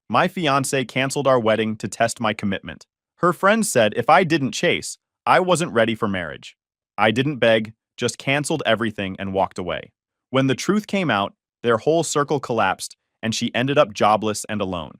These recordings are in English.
My fiancée canceled our wedding to test my commitment. Her friends said if I didn't chase, I wasn't ready for marriage. I didn't beg, just canceled everything and walked away. When the truth came out, their whole circle collapsed and she ended up jobless and alone.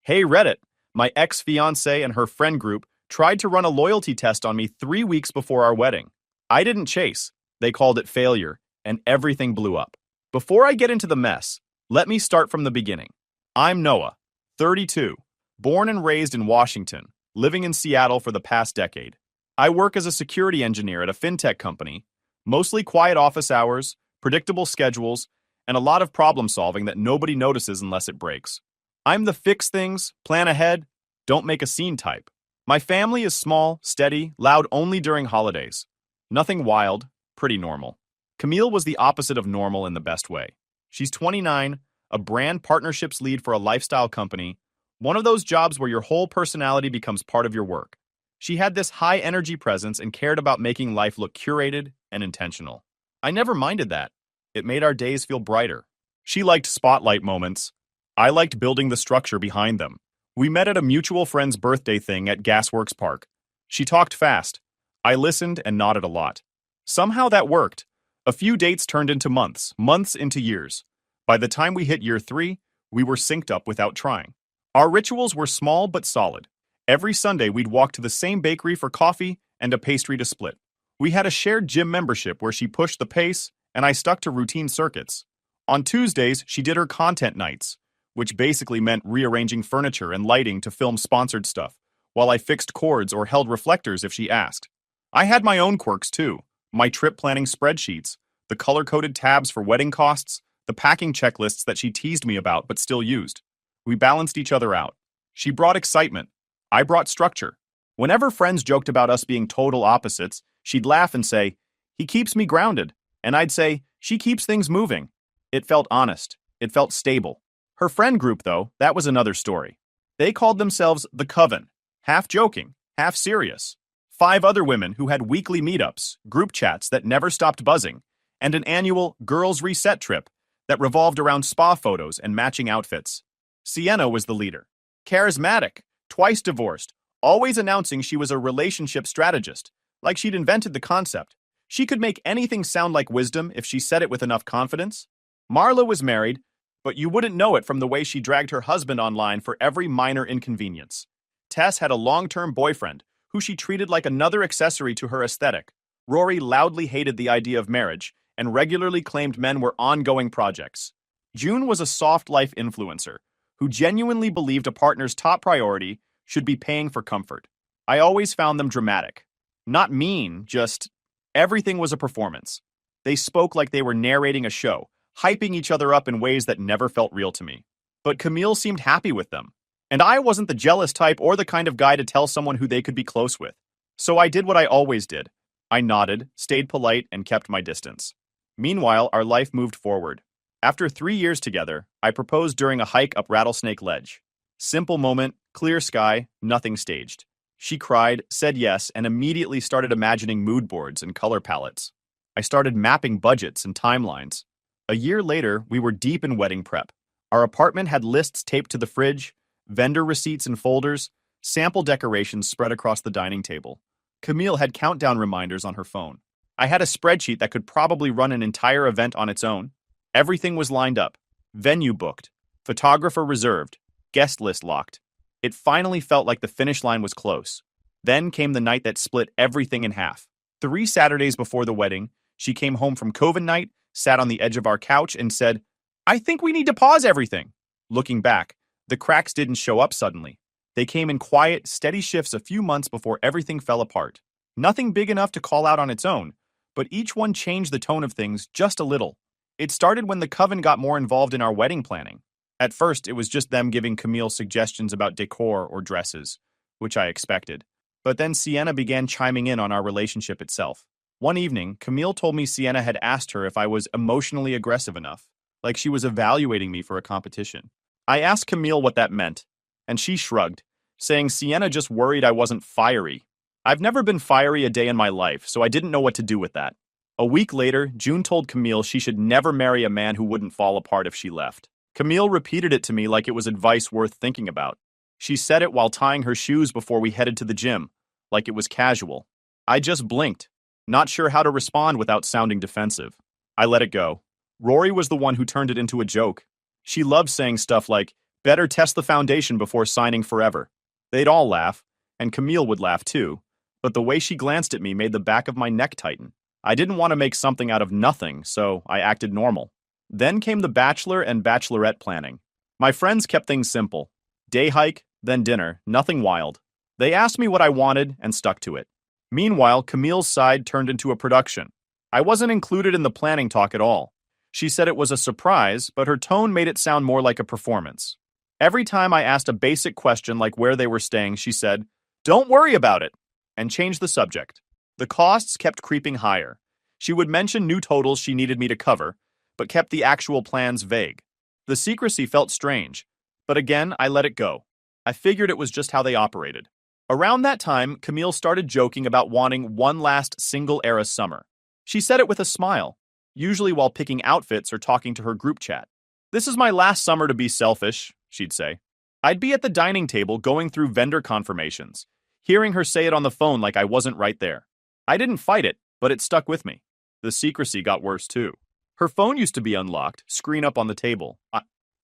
Hey Reddit, my ex-fiancée and her friend group tried to run a loyalty test on me 3 weeks before our wedding. I didn't chase. They called it failure, and everything blew up. Before I get into the mess, let me start from the beginning. I'm Noah, 32, born and raised in Washington, living in Seattle for the past decade. I work as a security engineer at a fintech company, mostly quiet office hours, predictable schedules, and a lot of problem solving that nobody notices unless it breaks. I'm the fix things, plan ahead, don't make a scene type. My family is small, steady, loud only during holidays. Nothing wild, pretty normal. Camille was the opposite of normal in the best way. She's 29, a brand partnerships lead for a lifestyle company, one of those jobs where your whole personality becomes part of your work. She had this high energy presence and cared about making life look curated and intentional. I never minded that. It made our days feel brighter. She liked spotlight moments. I liked building the structure behind them. We met at a mutual friend's birthday thing at Gasworks Park. She talked fast. I listened and nodded a lot. Somehow that worked. A few dates turned into months, months into years. By the time we hit year 3, we were synced up without trying. Our rituals were small but solid. Every Sunday we'd walk to the same bakery for coffee and a pastry to split. We had a shared gym membership where she pushed the pace and I stuck to routine circuits. On Tuesdays, she did her content nights, which basically meant rearranging furniture and lighting to film sponsored stuff, while I fixed cords or held reflectors if she asked. I had my own quirks too, my trip planning spreadsheets, the color-coded tabs for wedding costs, the packing checklists that she teased me about but still used. We balanced each other out. She brought excitement. I brought structure. Whenever friends joked about us being total opposites, she'd laugh and say, "He keeps me grounded." And I'd say, "She keeps things moving." It felt honest. It felt stable. Her friend group, though, that was another story. They called themselves the Coven, half joking, half serious. 5 other women who had weekly meetups, group chats that never stopped buzzing, and an annual Girls Reset trip that revolved around spa photos and matching outfits. Sienna was the leader. Charismatic, twice divorced, always announcing she was a relationship strategist, like she'd invented the concept. She could make anything sound like wisdom if she said it with enough confidence. Marla was married, but you wouldn't know it from the way she dragged her husband online for every minor inconvenience. Tess had a long-term boyfriend, who she treated like another accessory to her aesthetic. Rory loudly hated the idea of marriage and regularly claimed men were ongoing projects. June was a soft life influencer, who genuinely believed a partner's top priority should be paying for comfort. I always found them dramatic. Not mean, just everything was a performance. They spoke like they were narrating a show, hyping each other up in ways that never felt real to me. But Camille seemed happy with them. And I wasn't the jealous type or the kind of guy to tell someone who they could be close with. So I did what I always did. I nodded, stayed polite, and kept my distance. Meanwhile, our life moved forward. After 3 years together, I proposed during a hike up Rattlesnake Ledge. Simple moment, clear sky, nothing staged. She cried, said yes, and immediately started imagining mood boards and color palettes. I started mapping budgets and timelines. A year later, we were deep in wedding prep. Our apartment had lists taped to the fridge, vendor receipts in folders, sample decorations spread across the dining table. Camille had countdown reminders on her phone. I had a spreadsheet that could probably run an entire event on its own. Everything was lined up. Venue booked. Photographer reserved. Guest list locked. It finally felt like the finish line was close. Then came the night that split everything in half. 3 Saturdays before the wedding, she came home from Coven night, sat on the edge of our couch, and said, "I think we need to pause everything." Looking back, the cracks didn't show up suddenly. They came in quiet, steady shifts a few months before everything fell apart. Nothing big enough to call out on its own, but each one changed the tone of things just a little. It started when the Coven got more involved in our wedding planning. At first, it was just them giving Camille suggestions about decor or dresses, which I expected. But then Sienna began chiming in on our relationship itself. One evening, Camille told me Sienna had asked her if I was emotionally aggressive enough, like she was evaluating me for a competition. I asked Camille what that meant, and she shrugged, saying Sienna just worried I wasn't fiery. I've never been fiery a day in my life, so I didn't know what to do with that. A week later, June told Camille she should never marry a man who wouldn't fall apart if she left. Camille repeated it to me like it was advice worth thinking about. She said it while tying her shoes before we headed to the gym, like it was casual. I just blinked, not sure how to respond without sounding defensive. I let it go. Rory was the one who turned it into a joke. She loved saying stuff like, better test the foundation before signing forever. They'd all laugh, and Camille would laugh too, but the way she glanced at me made the back of my neck tighten. I didn't want to make something out of nothing, so I acted normal. Then came the bachelor and bachelorette planning. My friends kept things simple. Day hike, then dinner, nothing wild. They asked me what I wanted and stuck to it. Meanwhile, Camille's side turned into a production. I wasn't included in the planning talk at all. She said it was a surprise, but her tone made it sound more like a performance. Every time I asked a basic question like where they were staying, she said, "Don't worry about it," and changed the subject. The costs kept creeping higher. She would mention new totals she needed me to cover, but kept the actual plans vague. The secrecy felt strange, but again, I let it go. I figured it was just how they operated. Around that time, Camille started joking about wanting one last single-era summer. She said it with a smile, usually while picking outfits or talking to her group chat. "This is my last summer to be selfish," she'd say. I'd be at the dining table going through vendor confirmations, hearing her say it on the phone like I wasn't right there. I didn't fight it, but it stuck with me. The secrecy got worse too. Her phone used to be unlocked, screen up on the table.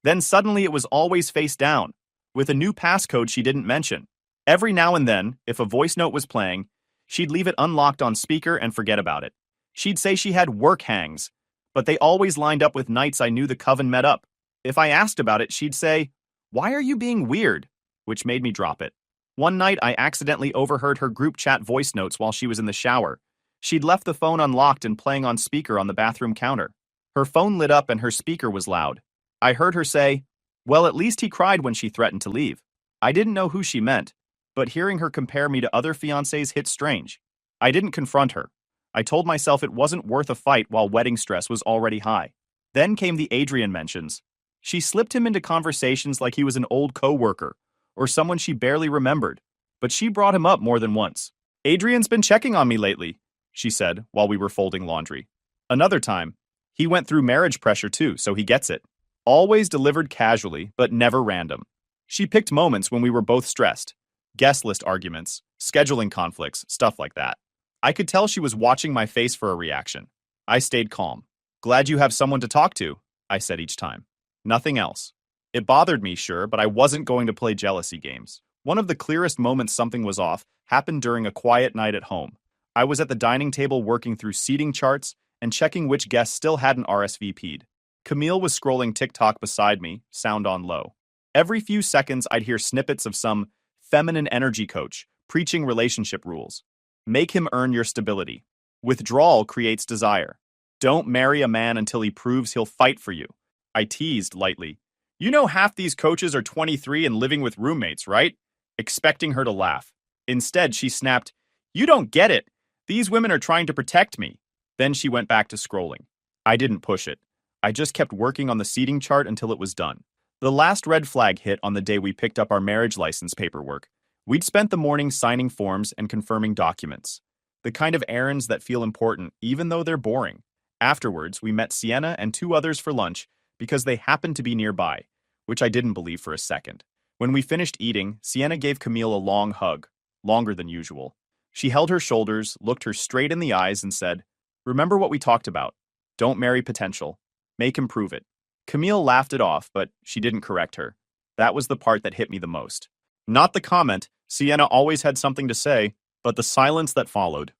Then suddenly it was always face down, with a new passcode she didn't mention. Every now and then, if a voice note was playing, she'd leave it unlocked on speaker and forget about it. She'd say she had work hangs, but they always lined up with nights I knew the coven met up. If I asked about it, she'd say, "Why are you being weird?" which made me drop it. One night, I accidentally overheard her group chat voice notes while she was in the shower. She'd left the phone unlocked and playing on speaker on the bathroom counter. Her phone lit up and her speaker was loud. I heard her say, "Well, at least he cried when she threatened to leave." I didn't know who she meant, but hearing her compare me to other fiancés hit strange. I didn't confront her. I told myself it wasn't worth a fight while wedding stress was already high. Then came the Adrian mentions. She slipped him into conversations like he was an old coworker or someone she barely remembered, but she brought him up more than once. "Adrian's been checking on me lately," she said while we were folding laundry. Another time, "He went through marriage pressure too, so he gets it." Always delivered casually, but never random. She picked moments when we were both stressed. Guest list arguments, scheduling conflicts, stuff like that. I could tell she was watching my face for a reaction. I stayed calm. "Glad you have someone to talk to," I said each time. Nothing else. It bothered me, sure, but I wasn't going to play jealousy games. One of the clearest moments something was off happened during a quiet night at home. I was at the dining table working through seating charts and checking which guests still hadn't RSVP'd. Camille was scrolling TikTok beside me, sound on low. Every few seconds, I'd hear snippets of some feminine energy coach preaching relationship rules. Make him earn your stability. Withdrawal creates desire. Don't marry a man until he proves he'll fight for you. I teased lightly. "You know half these coaches are 23 and living with roommates, right?" Expecting her to laugh. Instead, she snapped, "You don't get it. These women are trying to protect me." Then she went back to scrolling. I didn't push it. I just kept working on the seating chart until it was done. The last red flag hit on the day we picked up our marriage license paperwork. We'd spent the morning signing forms and confirming documents. The kind of errands that feel important, even though they're boring. Afterwards, we met Sienna and two others for lunch because they happened to be nearby, which I didn't believe for a second. When we finished eating, Sienna gave Camille a long hug, longer than usual. She held her shoulders, looked her straight in the eyes, and said, "Remember what we talked about. Don't marry potential. Make him prove it." Camille laughed it off, but she didn't correct her. That was the part that hit me the most. Not the comment, Sienna always had something to say, but the silence that followed.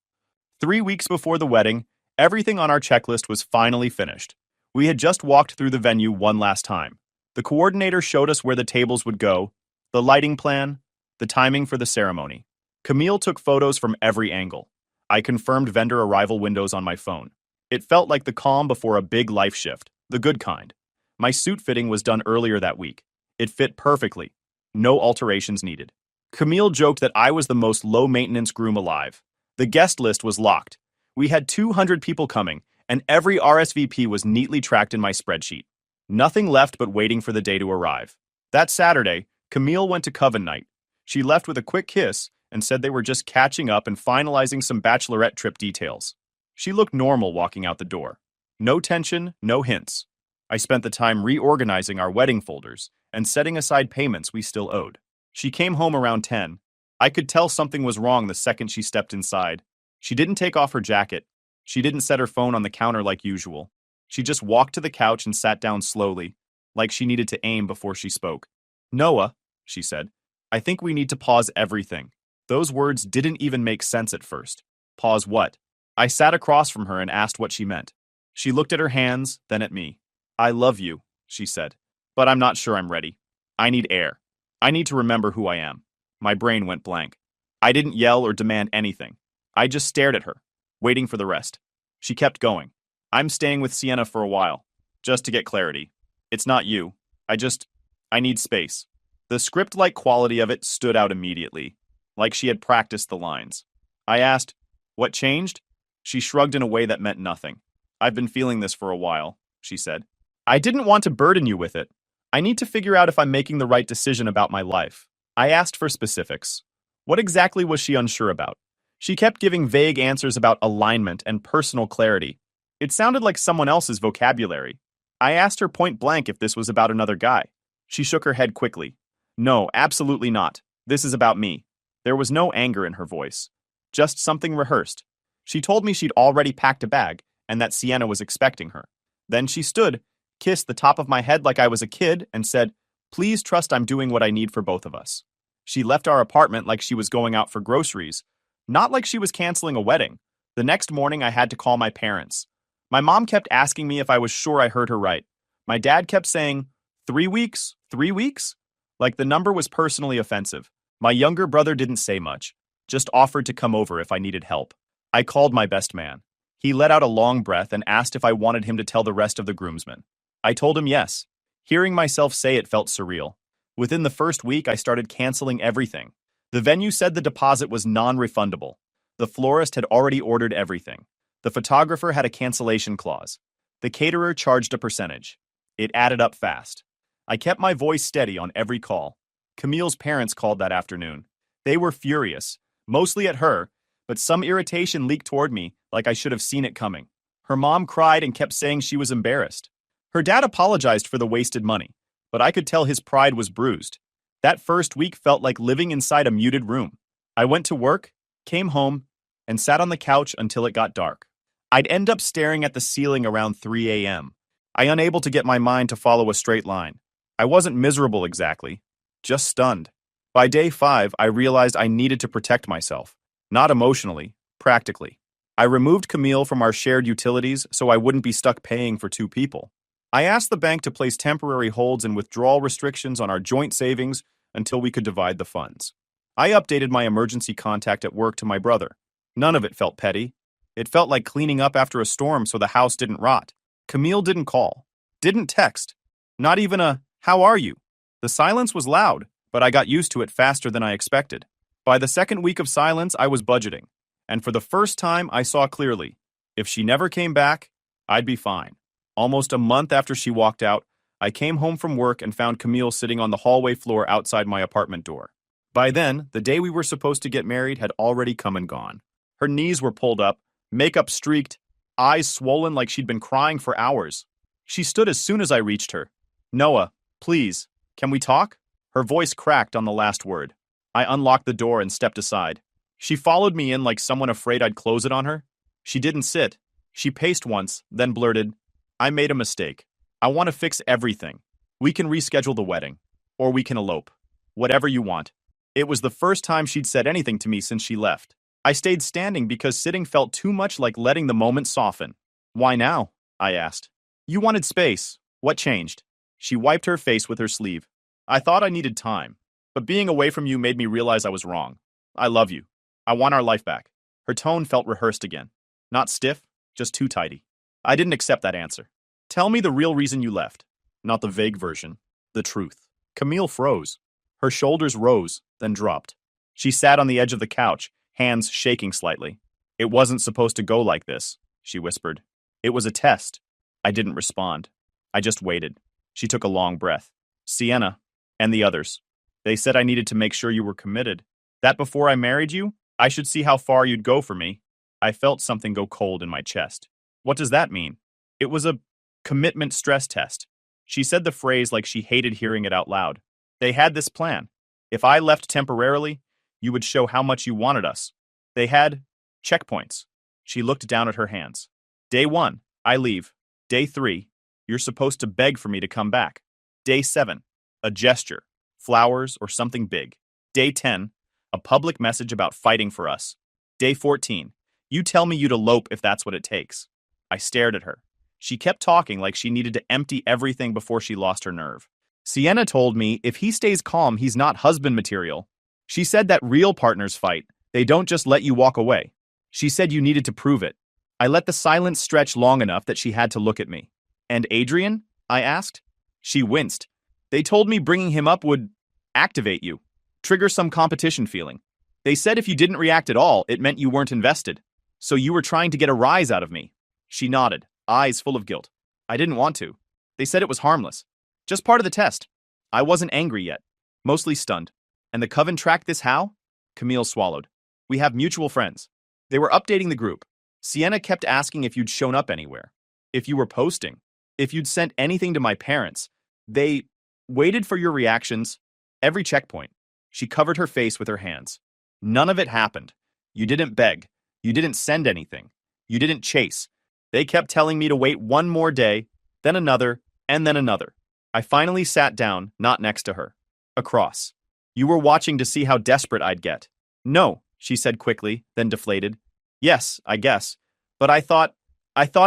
3 weeks before the wedding, everything on our checklist was finally finished. We had just walked through the venue one last time. The coordinator showed us where the tables would go, the lighting plan, the timing for the ceremony. Camille took photos from every angle. I confirmed vendor arrival windows on my phone. It felt like the calm before a big life shift, the good kind. My suit fitting was done earlier that week. It fit perfectly. No alterations needed. Camille joked that I was the most low-maintenance groom alive. The guest list was locked. We had 200 people coming, and every RSVP was neatly tracked in my spreadsheet. Nothing left but waiting for the day to arrive. That Saturday, Camille went to Coven night. She left with a quick kiss and said they were just catching up and finalizing some bachelorette trip details. She looked normal walking out the door. No tension, no hints. I spent the time reorganizing our wedding folders and setting aside payments we still owed. She came home around 10. I could tell something was wrong the second she stepped inside. She didn't take off her jacket. She didn't set her phone on the counter like usual. She just walked to the couch and sat down slowly, like she needed to aim before she spoke. "Noah," she said, "I think we need to pause everything." Those words didn't even make sense at first. Pause what? I sat across from her and asked what she meant. She looked at her hands, then at me. "I love you," she said, "but I'm not sure I'm ready. I need air. I need to remember who I am." My brain went blank. I didn't yell or demand anything. I just stared at her, waiting for the rest. She kept going. "I'm staying with Sienna for a while, just to get clarity. It's not you. I need space." The script-like quality of it stood out immediately, like she had practiced the lines. I asked, "What changed?" She shrugged in a way that meant nothing. "I've been feeling this for a while," she said. "I didn't want to burden you with it. I need to figure out if I'm making the right decision about my life." I asked for specifics. What exactly was she unsure about? She kept giving vague answers about alignment and personal clarity. It sounded like someone else's vocabulary. I asked her point blank if this was about another guy. She shook her head quickly. "No, absolutely not. This is about me." There was no anger in her voice, just something rehearsed. She told me she'd already packed a bag and that Sienna was expecting her. Then she stood, kissed the top of my head like I was a kid, and said, "Please trust I'm doing what I need for both of us." She left our apartment like she was going out for groceries, not like she was canceling a wedding. The next morning, I had to call my parents. My mom kept asking me if I was sure I heard her right. My dad kept saying, 3 weeks? 3 weeks? Like the number was personally offensive. My younger brother didn't say much, just offered to come over if I needed help. I called my best man. He let out a long breath and asked if I wanted him to tell the rest of the groomsmen. I told him yes. Hearing myself say it felt surreal. Within the first week, I started canceling everything. The venue said the deposit was non-refundable. The florist had already ordered everything. The photographer had a cancellation clause. The caterer charged a percentage. It added up fast. I kept my voice steady on every call. Camille's parents called that afternoon. They were furious, mostly at her, but some irritation leaked toward me like I should have seen it coming. Her mom cried and kept saying she was embarrassed. Her dad apologized for the wasted money, but I could tell his pride was bruised. That first week felt like living inside a muted room. I went to work, came home, and sat on the couch until it got dark. I'd end up staring at the ceiling around 3 a.m. I unable to get my mind to follow a straight line. I wasn't miserable exactly, just stunned. By day 5, I realized I needed to protect myself. Not emotionally, practically. I removed Camille from our shared utilities so I wouldn't be stuck paying for 2 people. I asked the bank to place temporary holds and withdrawal restrictions on our joint savings until we could divide the funds. I updated my emergency contact at work to my brother. None of it felt petty. It felt like cleaning up after a storm so the house didn't rot. Camille didn't call, didn't text, not even a, "How are you?" The silence was loud, but I got used to it faster than I expected. By the second week of silence, I was budgeting. And for the first time, I saw clearly. If she never came back, I'd be fine. Almost a month after she walked out, I came home from work and found Camille sitting on the hallway floor outside my apartment door. By then, the day we were supposed to get married had already come and gone. Her knees were pulled up, makeup streaked, eyes swollen like she'd been crying for hours. She stood as soon as I reached her. "Noah, please, can we talk?" Her voice cracked on the last word. I unlocked the door and stepped aside. She followed me in like someone afraid I'd close it on her. She didn't sit. She paced once, then blurted, "I made a mistake. I want to fix everything. We can reschedule the wedding. Or we can elope. Whatever you want." It was the first time she'd said anything to me since she left. I stayed standing because sitting felt too much like letting the moment soften. "Why now?" I asked. "You wanted space. What changed?" She wiped her face with her sleeve. "I thought I needed time. But being away from you made me realize I was wrong. I love you. I want our life back." Her tone felt rehearsed again. Not stiff, just too tidy. I didn't accept that answer. "Tell me the real reason you left." Not the vague version. The truth. Camille froze. Her shoulders rose, then dropped. She sat on the edge of the couch, hands shaking slightly. "It wasn't supposed to go like this," she whispered. "It was a test." I didn't respond. I just waited. She took a long breath. "Sienna, and the others. They said I needed to make sure you were committed. That before I married you, I should see how far you'd go for me." I felt something go cold in my chest. "What does that mean?" It was a Commitment stress test. She said the phrase like she hated hearing it out loud. They had this plan. If I left temporarily, you would show how much you wanted us. They had checkpoints. She looked down at her hands. Day 1, I leave. Day 3, you're supposed to beg for me to come back. Day 7, a gesture, flowers or something big. Day 10, a public message about fighting for us. Day 14, you tell me you'd elope if that's what it takes. I stared at her. She kept talking like she needed to empty everything before she lost her nerve. Sienna told me if he stays calm, he's not husband material. She said that real partners fight. They don't just let you walk away. She said you needed to prove it. I let the silence stretch long enough that she had to look at me. And Adrian? I asked. She winced. They told me bringing him up would activate you, trigger some competition feeling. They said if you didn't react at all, it meant you weren't invested. So you were trying to get a rise out of me. She nodded, eyes full of guilt. I didn't want to. They said it was harmless. Just part of the test. I wasn't angry yet, mostly stunned. And the coven tracked this how? Camille swallowed. We have mutual friends. They were updating the group. Sienna kept asking if you'd shown up anywhere, if you were posting, if you'd sent anything to my parents. They waited for your reactions. Every checkpoint. She covered her face with her hands. None of it happened. You didn't beg. You didn't send anything. You didn't chase. They kept telling me to wait one more day, then another, and then another. I finally sat down, not next to her. Across. You were watching to see how desperate I'd get. No, she said quickly, then deflated. Yes, I guess. But I thought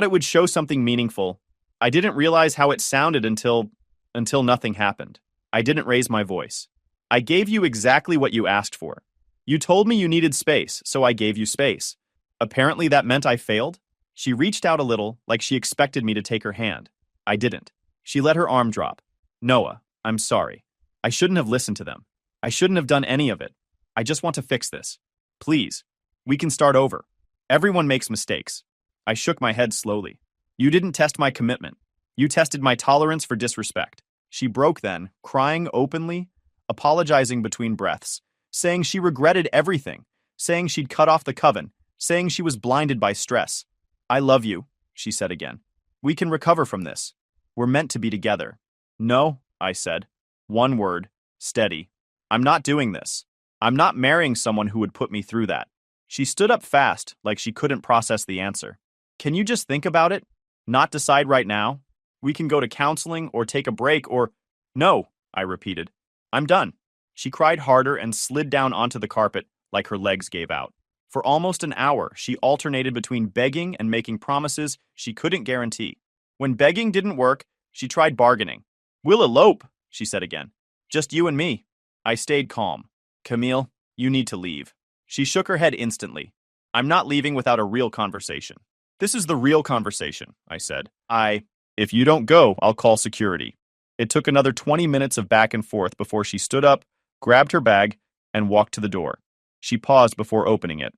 it would show something meaningful. I didn't realize how it sounded until nothing happened. I didn't raise my voice. I gave you exactly what you asked for. You told me you needed space, so I gave you space. Apparently that meant I failed? She reached out a little, like she expected me to take her hand. I didn't. She let her arm drop. Noah, I'm sorry. I shouldn't have listened to them. I shouldn't have done any of it. I just want to fix this. Please. We can start over. Everyone makes mistakes. I shook my head slowly. You didn't test my commitment. You tested my tolerance for disrespect. She broke then, crying openly, apologizing between breaths, saying she regretted everything, saying she'd cut off the coven, saying she was blinded by stress. I love you, she said again. We can recover from this. We're meant to be together. No, I said. One word, steady. I'm not doing this. I'm not marrying someone who would put me through that. She stood up fast, like she couldn't process the answer. Can you just think about it? Not decide right now? We can go to counseling or take a break or... No, I repeated. I'm done. She cried harder and slid down onto the carpet like her legs gave out. For almost an hour, she alternated between begging and making promises she couldn't guarantee. When begging didn't work, she tried bargaining. We'll elope, she said again. Just you and me. I stayed calm. Camille, you need to leave. She shook her head instantly. I'm not leaving without a real conversation. This is the real conversation, I said. If you don't go, I'll call security. It took another 20 minutes of back and forth before she stood up, grabbed her bag, and walked to the door. She paused before opening it.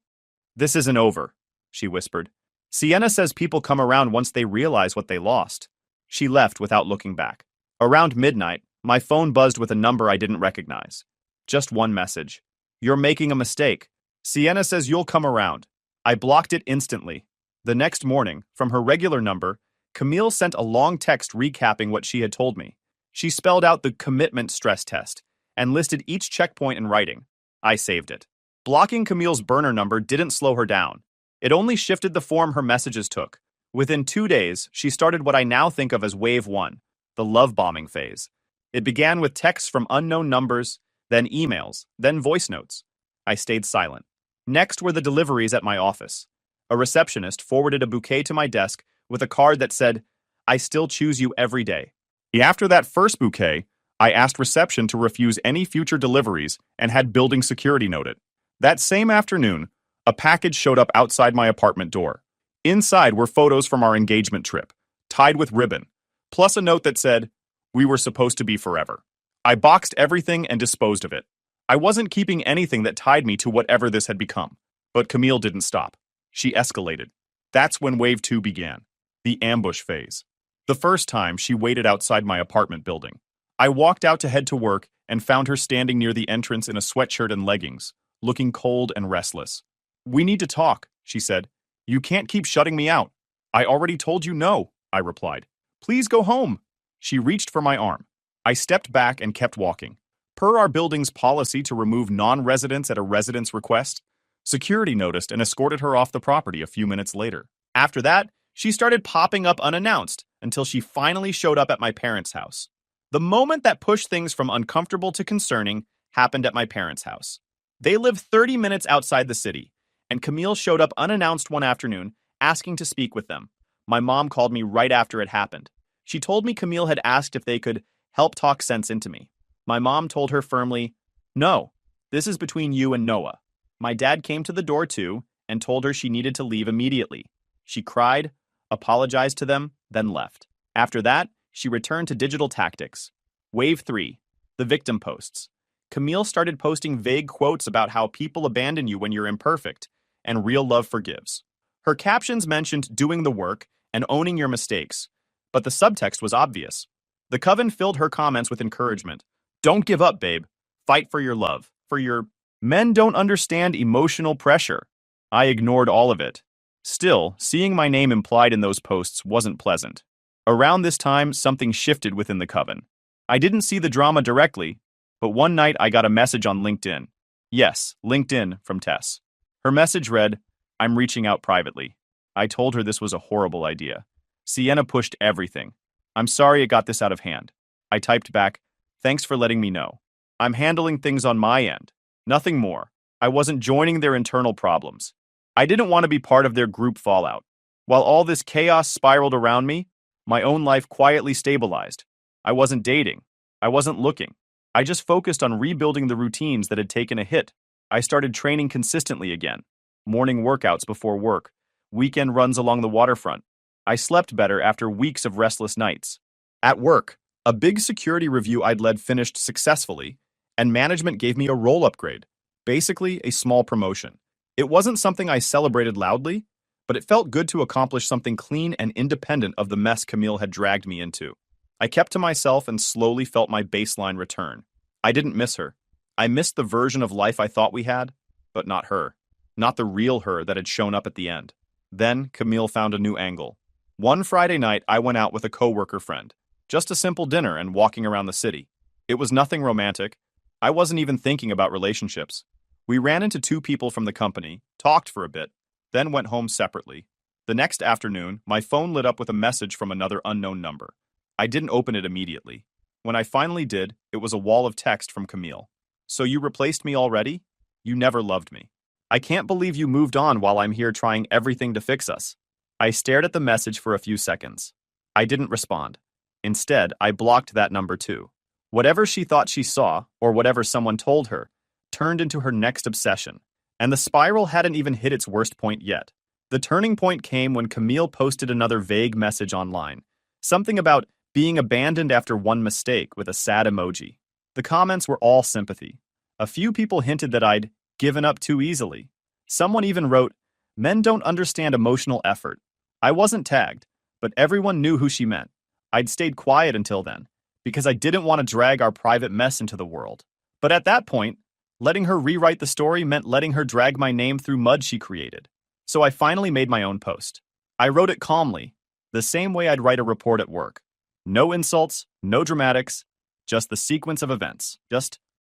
This isn't over, she whispered. Sienna says people come around once they realize what they lost. She left without looking back. Around midnight, my phone buzzed with a number I didn't recognize. Just one message. You're making a mistake. Sienna says you'll come around. I blocked it instantly. The next morning, from her regular number, Camille sent a long text recapping what she had told me. She spelled out the commitment stress test and listed each checkpoint in writing. I saved it. Blocking Camille's burner number didn't slow her down. It only shifted the form her messages took. Within 2 days, she started what I now think of as Wave 1, the love bombing phase. It began with texts from unknown numbers, then emails, then voice notes. I stayed silent. Next were the deliveries at my office. A receptionist forwarded a bouquet to my desk with a card that said, I still choose you every day. After that first bouquet, I asked reception to refuse any future deliveries and had building security note it. That same afternoon, a package showed up outside my apartment door. Inside were photos from our engagement trip, tied with ribbon, plus a note that said, we were supposed to be forever. I boxed everything and disposed of it. I wasn't keeping anything that tied me to whatever this had become. But Camille didn't stop. She escalated. That's when Wave 2 began, the ambush phase. The first time, she waited outside my apartment building. I walked out to head to work and found her standing near the entrance in a sweatshirt and leggings, looking cold and restless. We need to talk, she said. You can't keep shutting me out. I already told you no, I replied. Please go home. She reached for my arm. I stepped back and kept walking. Per our building's policy to remove non-residents at a resident's request, security noticed and escorted her off the property a few minutes later. After that, she started popping up unannounced until she finally showed up at my parents' house. The moment that pushed things from uncomfortable to concerning happened at my parents' house. They live 30 minutes outside the city, and Camille showed up unannounced one afternoon, asking to speak with them. My mom called me right after it happened. She told me Camille had asked if they could help talk sense into me. My mom told her firmly, "No, this is between you and Noah." My dad came to the door too and told her she needed to leave immediately. She cried, apologized to them, then left. After that, she returned to digital tactics. Wave 3. The victim posts. Camille started posting vague quotes about how people abandon you when you're imperfect, and real love forgives. Her captions mentioned doing the work and owning your mistakes, but the subtext was obvious. The coven filled her comments with encouragement. Don't give up, babe. Fight for your love, for your... Men don't understand emotional pressure. I ignored all of it. Still, seeing my name implied in those posts wasn't pleasant. Around this time, something shifted within the coven. I didn't see the drama directly, but one night I got a message on LinkedIn. Yes, LinkedIn from Tess. Her message read, "I'm reaching out privately." I told her this was a horrible idea. Sienna pushed everything. "I'm sorry it got this out of hand." I typed back, "Thanks for letting me know. I'm handling things on my end. Nothing more. I wasn't joining their internal problems. I didn't want to be part of their group fallout." While all this chaos spiraled around me, my own life quietly stabilized. I wasn't dating. I wasn't looking. I just focused on rebuilding the routines that had taken a hit. I started training consistently again. Morning workouts before work. Weekend runs along the waterfront. I slept better after weeks of restless nights. At work, a big security review I'd led finished successfully, and management gave me a role upgrade. Basically, a small promotion. It wasn't something I celebrated loudly, but it felt good to accomplish something clean and independent of the mess Camille had dragged me into. I kept to myself and slowly felt my baseline return. I didn't miss her. I missed the version of life I thought we had, but not her. Not the real her that had shown up at the end. Then, Camille found a new angle. One Friday night, I went out with a coworker friend. Just a simple dinner and walking around the city. It was nothing romantic. I wasn't even thinking about relationships. We ran into two people from the company, talked for a bit, then went home separately. The next afternoon, my phone lit up with a message from another unknown number. I didn't open it immediately. When I finally did, it was a wall of text from Camille. "So you replaced me already? You never loved me. I can't believe you moved on while I'm here trying everything to fix us." I stared at the message for a few seconds. I didn't respond. Instead, I blocked that number too. Whatever she thought she saw, or whatever someone told her, turned into her next obsession. And the spiral hadn't even hit its worst point yet. The turning point came when Camille posted another vague message online. Something about being abandoned after one mistake with a sad emoji. The comments were all sympathy. A few people hinted that I'd given up too easily. Someone even wrote, "Men don't understand emotional effort." I wasn't tagged, but everyone knew who she meant. I'd stayed quiet until then, because I didn't want to drag our private mess into the world. But at that point, letting her rewrite the story meant letting her drag my name through mud she created. So I finally made my own post. I wrote it calmly, the same way I'd write a report at work. No insults, no dramatics, just the sequence of events.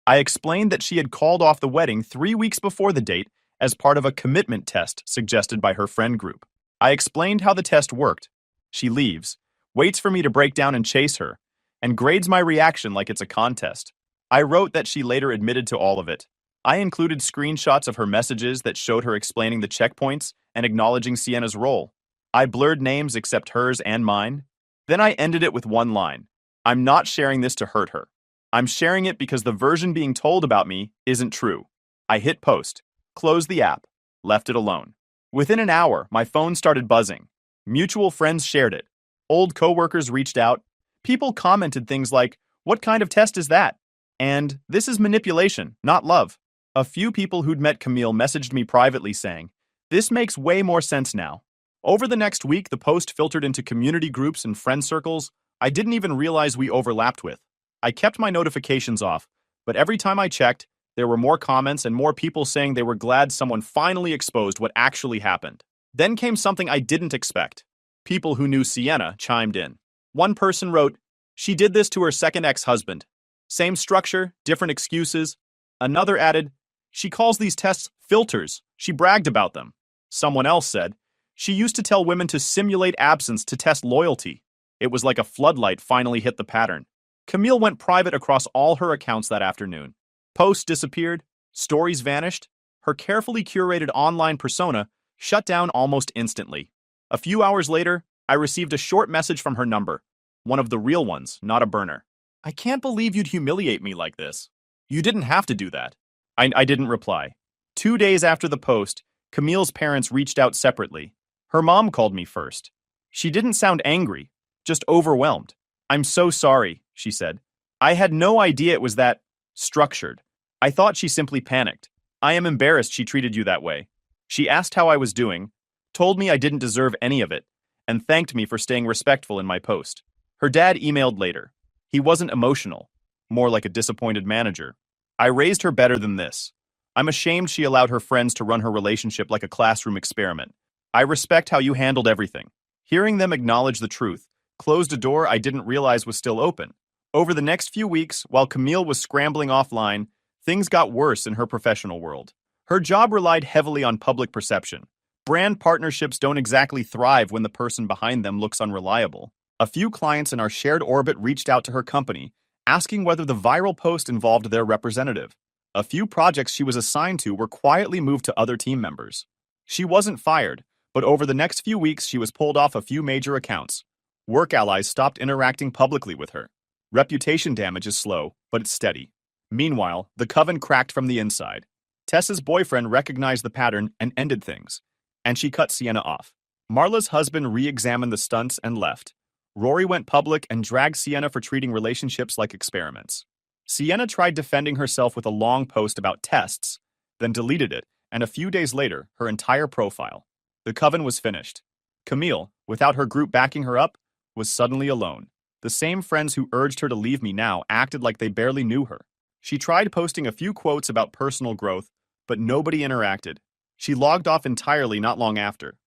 I explained that she had called off the wedding 3 weeks before the date as part of a commitment test suggested by her friend group. I explained how the test worked. She leaves, waits for me to break down and chase her, and grades my reaction like it's a contest. I wrote that she later admitted to all of it. I included screenshots of her messages that showed her explaining the checkpoints and acknowledging Sienna's role. I blurred names except hers and mine. Then I ended it with one line. "I'm not sharing this to hurt her. I'm sharing it because the version being told about me isn't true." I hit post, closed the app, left it alone. Within an hour, my phone started buzzing. Mutual friends shared it. Old coworkers reached out. People commented things like, "What kind of test is that?" And "This is manipulation, not love." A few people who'd met Camille messaged me privately saying, "This makes way more sense now." Over the next week, the post filtered into community groups and friend circles I didn't even realize we overlapped with. I kept my notifications off, but every time I checked, there were more comments and more people saying they were glad someone finally exposed what actually happened. Then came something I didn't expect. People who knew Sienna chimed in. One person wrote, "She did this to her second ex-husband. Same structure, different excuses." Another added, "She calls these tests filters. She bragged about them." Someone else said, "She used to tell women to simulate absence to test loyalty." It was like a floodlight finally hit the pattern. Camille went private across all her accounts that afternoon. Posts disappeared, stories vanished. Her carefully curated online persona shut down almost instantly. A few hours later, I received a short message from her number. One of the real ones, not a burner. "I can't believe you'd humiliate me like this. You didn't have to do that." I didn't reply. 2 days after the post, Camille's parents reached out separately. Her mom called me first. She didn't sound angry, just overwhelmed. "I'm so sorry," she said. "I had no idea it was that structured. I thought she simply panicked. I am embarrassed she treated you that way." She asked how I was doing, told me I didn't deserve any of it, and thanked me for staying respectful in my post. Her dad emailed later. He wasn't emotional, more like a disappointed manager. "I raised her better than this. I'm ashamed she allowed her friends to run her relationship like a classroom experiment. I respect how you handled everything." Hearing them acknowledge the truth closed a door I didn't realize was still open. Over the next few weeks, while Camille was scrambling offline, things got worse in her professional world. Her job relied heavily on public perception. Brand partnerships don't exactly thrive when the person behind them looks unreliable. A few clients in our shared orbit reached out to her company, asking whether the viral post involved their representative. A few projects she was assigned to were quietly moved to other team members. She wasn't fired, but over the next few weeks she was pulled off a few major accounts. Work allies stopped interacting publicly with her. Reputation damage is slow, but it's steady. Meanwhile, the coven cracked from the inside. Tessa's boyfriend recognized the pattern and ended things, and she cut Sienna off. Marla's husband re-examined the stunts and left. Rory went public and dragged Sienna for treating relationships like experiments. Sienna tried defending herself with a long post about tests, then deleted it, and a few days later, her entire profile. The coven was finished. Camille, without her group backing her up, was suddenly alone. The same friends who urged her to leave me now acted like they barely knew her. She tried posting a few quotes about personal growth, but nobody interacted. She logged off entirely not long after.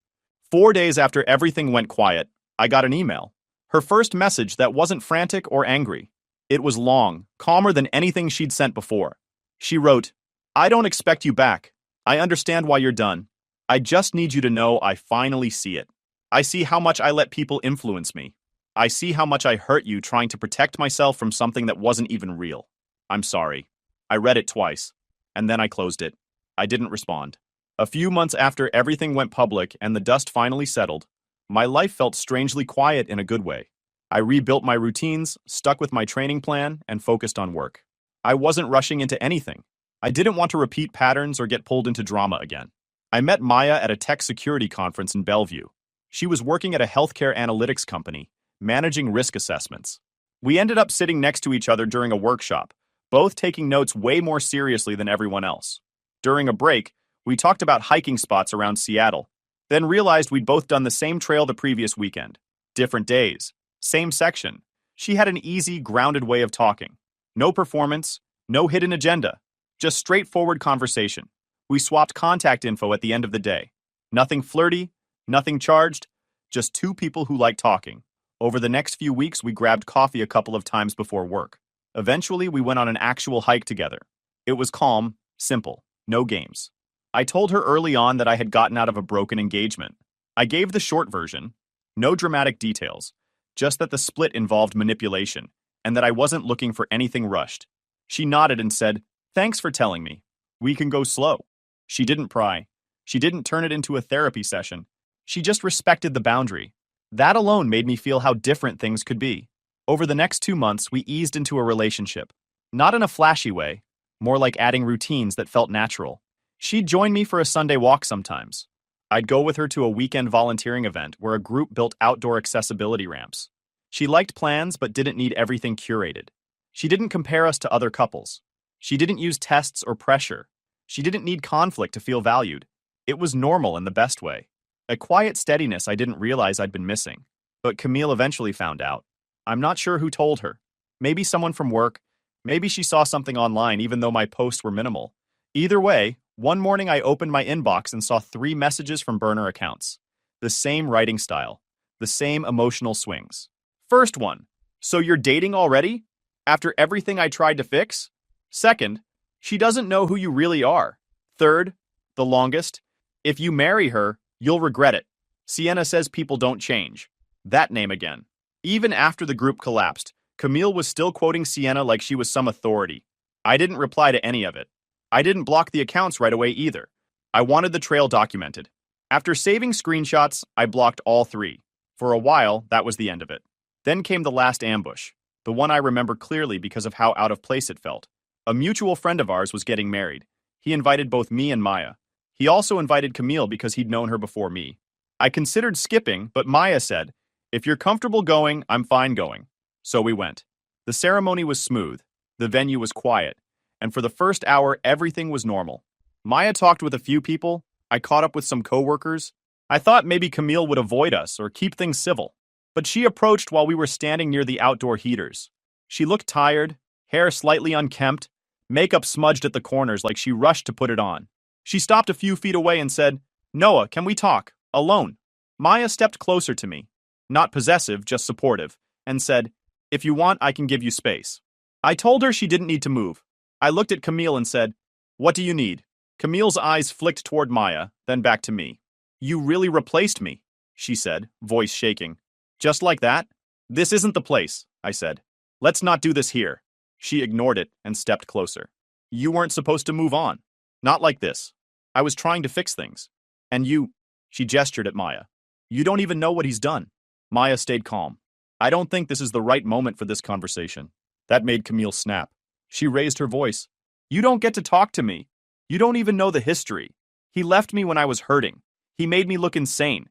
4 days after everything went quiet, I got an email. Her first message that wasn't frantic or angry. It was long, calmer than anything she'd sent before. She wrote, "I don't expect you back. I understand why you're done. I just need you to know I finally see it. I see how much I let people influence me. I see how much I hurt you trying to protect myself from something that wasn't even real. I'm sorry." I read it twice, and then I closed it. I didn't respond. A few months after everything went public and the dust finally settled, my life felt strangely quiet in a good way. I rebuilt my routines, stuck with my training plan, and focused on work. I wasn't rushing into anything. I didn't want to repeat patterns or get pulled into drama again. I met Maya at a tech security conference in Bellevue. She was working at a healthcare analytics company, managing risk assessments. We ended up sitting next to each other during a workshop, both taking notes way more seriously than everyone else. During a break, we talked about hiking spots around Seattle, then realized we'd both done the same trail the previous weekend. Different days, same section. She had an easy, grounded way of talking. No performance, no hidden agenda, just straightforward conversation. We swapped contact info at the end of the day. Nothing flirty, nothing charged, just two people who like talking. Over the next few weeks, we grabbed coffee a couple of times before work. Eventually, we went on an actual hike together. It was calm, simple, no games. I told her early on that I had gotten out of a broken engagement. I gave the short version, no dramatic details, just that the split involved manipulation, and that I wasn't looking for anything rushed. She nodded and said, "Thanks for telling me. We can go slow." She didn't pry. She didn't turn it into a therapy session. She just respected the boundary. That alone made me feel how different things could be. Over the next 2 months, we eased into a relationship. Not in a flashy way, more like adding routines that felt natural. She'd join me for a Sunday walk sometimes. I'd go with her to a weekend volunteering event where a group built outdoor accessibility ramps. She liked plans but didn't need everything curated. She didn't compare us to other couples. She didn't use tests or pressure. She didn't need conflict to feel valued. It was normal in the best way. A quiet steadiness I didn't realize I'd been missing. But Camille eventually found out. I'm not sure who told her. Maybe someone from work. Maybe she saw something online even though my posts were minimal. Either way, one morning I opened my inbox and saw 3 messages from burner accounts. The same writing style. The same emotional swings. First one, so you're dating already? After everything I tried to fix? Second, she doesn't know who you really are. Third, the longest, if you marry her, you'll regret it. Sienna says people don't change. That name again. Even after the group collapsed, Camille was still quoting Sienna like she was some authority. I didn't reply to any of it. I didn't block the accounts right away either. I wanted the trail documented. After saving screenshots, I blocked all three. For a while, that was the end of it. Then came the last ambush, the one I remember clearly because of how out of place it felt. A mutual friend of ours was getting married. He invited both me and Maya. He also invited Camille because he'd known her before me. I considered skipping, but Maya said, "If you're comfortable going, I'm fine going." So we went. The ceremony was smooth. The venue was quiet. And for the first hour, everything was normal. Maya talked with a few people. I caught up with some coworkers. I thought maybe Camille would avoid us or keep things civil. But she approached while we were standing near the outdoor heaters. She looked tired, hair slightly unkempt, makeup smudged at the corners like she rushed to put it on. She stopped a few feet away and said, "Noah, can we talk? Alone." Maya stepped closer to me, not possessive, just supportive, and said, "If you want, I can give you space." I told her she didn't need to move. I looked at Camille and said, "What do you need?" Camille's eyes flicked toward Maya, then back to me. "You really replaced me," she said, voice shaking. "Just like that?" "This isn't the place," I said. "Let's not do this here." She ignored it and stepped closer. "You weren't supposed to move on. Not like this. I was trying to fix things. And you," she gestured at Maya. "You don't even know what he's done." Maya stayed calm. "I don't think this is the right moment for this conversation." That made Camille snap. She raised her voice. "You don't get to talk to me. You don't even know the history. He left me when I was hurting. He made me look insane.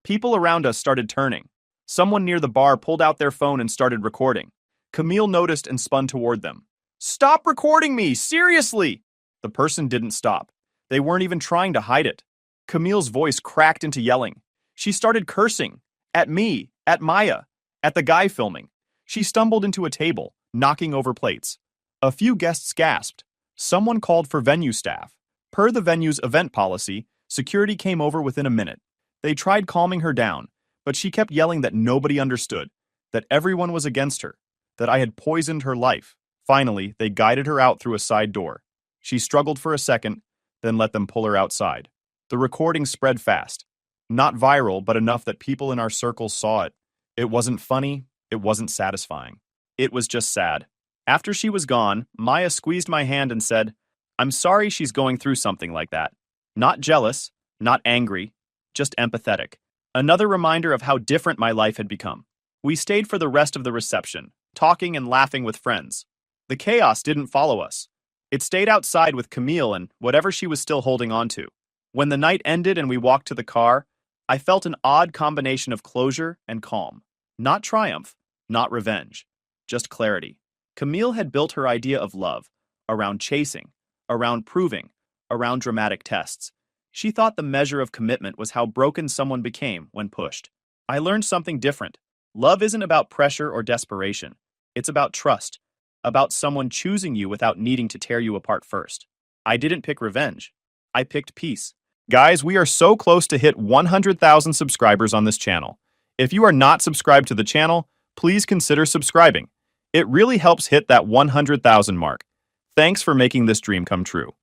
People around us started turning. Someone near the bar pulled out their phone and started recording. Camille noticed and spun toward them. "Stop recording me! Seriously!" The person didn't stop. They weren't even trying to hide it. Camille's voice cracked into yelling. She started cursing. At me, at Maya, at the guy filming. She stumbled into a table, knocking over plates. A few guests gasped. Someone called for venue staff. Per the venue's event policy, security came over within a minute. They tried calming her down, but she kept yelling that nobody understood, that everyone was against her, that I had poisoned her life. Finally, they guided her out through a side door. She struggled for a second, then let them pull her outside. The recording spread fast. Not viral, but enough that people in our circles saw it. It wasn't funny, it wasn't satisfying. It was just sad. After she was gone, Maya squeezed my hand and said, "I'm sorry she's going through something like that. Not jealous, not angry, just empathetic." Another reminder of how different my life had become. We stayed for the rest of the reception, talking and laughing with friends. The chaos didn't follow us. It stayed outside with Camille and whatever she was still holding on to. When the night ended and we walked to the car, I felt an odd combination of closure and calm. Not triumph, not revenge, just clarity. Camille had built her idea of love around chasing, around proving, around dramatic tests. She thought the measure of commitment was how broken someone became when pushed. I learned something different. Love isn't about pressure or desperation. It's about trust, about someone choosing you without needing to tear you apart first. I didn't pick revenge. I picked peace. Guys, we are so close to hit 100,000 subscribers on this channel. If you are not subscribed to the channel, please consider subscribing. It really helps hit that 100,000 mark. Thanks for making this dream come true.